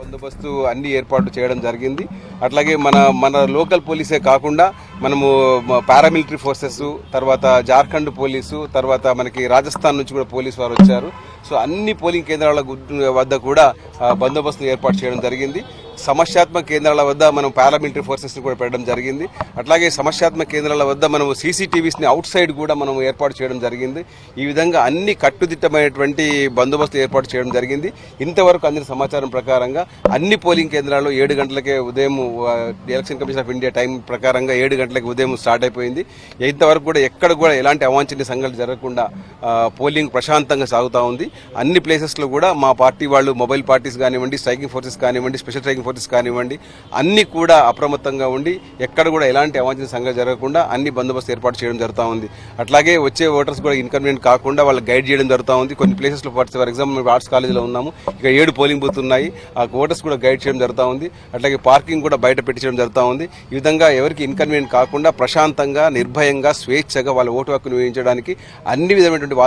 బందోబస్తు అన్ని ఏర్పాట్లు చేయడం జరిగింది. అట్లాగే మన లోకల్ పోలీసే కాకుండా మనము పారామిలిటరీ ఫోర్సెస్, తర్వాత జార్ఖండ్ పోలీసు, తర్వాత మనకి రాజస్థాన్ నుంచి కూడా పోలీసు వారు వచ్చారు. సో అన్ని పోలింగ్ కేంద్రాల వద్ద కూడా బందోబస్తు ఏర్పాటు చేయడం జరిగింది. సమస్యాత్మక కేంద్రాల వద్ద మనం పారామిలిటరీ ఫోర్సెస్ని కూడా పెట్టడం జరిగింది. అట్లాగే సమస్యాత్మక కేంద్రాల వద్ద మనము సీసీటీవీస్ని అవుట్ సైడ్ కూడా మనం ఏర్పాటు చేయడం జరిగింది. ఈ విధంగా అన్ని కట్టుదిట్టమైనటువంటి బందోబస్తు ఏర్పాటు చేయడం జరిగింది. ఇంతవరకు అందిన సమాచారం ప్రకారంగా అన్ని పోలింగ్ కేంద్రాలు 7 గంటలకే ఉదయం election commission of India time ప్రకారంగా 7 గంటలకు ఉదయం స్టార్ట్ అయిపోయింది. ఇంతవరకు కూడా ఎక్కడ కూడా ఎలాంటి అవాంఛనీయ సంఘటనలు జరగకుండా పోలింగ్ ప్రశాంతంగా సాగుతూ ఉంది. అన్ని ప్లేసెస్లో కూడా మా పార్టీ వాళ్ళు మొబైల్ పార్టీస్ కానివ్వండి, స్ట్రైకింగ్ ఫోర్సెస్ కానివ్వండి, స్పెషల్ స్ట్రైకింగ్ ఫోర్సెస్ కానివ్వండి, అన్ని కూడా అప్రమత్తంగా ఉండి ఎక్కడ కూడా ఎలాంటి అవాంఛనీయ సంఘటన జరగకుండా అన్ని బందోబస్తు ఏర్పాటు చేయడం జరుగుతూ ఉంది. అట్లాగే వచ్చే ఓటర్స్ కూడా ఇన్కన్వీనియంట్ కాకుండా వాళ్ళకి గైడ్ చేయడం జరుగుతూ ఉంది. కొన్ని ప్లేసెస్లో ఫర్ ఎగ్జాంపుల్ ఆర్ట్స్ కాలేజీలో ఉన్నాము, ఇక 7 పోలింగ్ బూత్ ఉన్నాయి. ఆ ఓటర్స్ కూడా గైడ్ చేయడం జరుగుతూ ఉంది. అట్లాగే పార్కింగ్ కూడా బయట పెట్టించడం జరుగుతూ ఉంది. ఈ విధంగా ఎవరికి ఇన్కన్వీనియంట్ కాకుండా ప్రశాంతంగా, నిర్భయంగా, స్వేచ్ఛగా వాళ్ళ ఓటు హక్కును వినియోగించడానికి అన్ని విధమైనటువంటి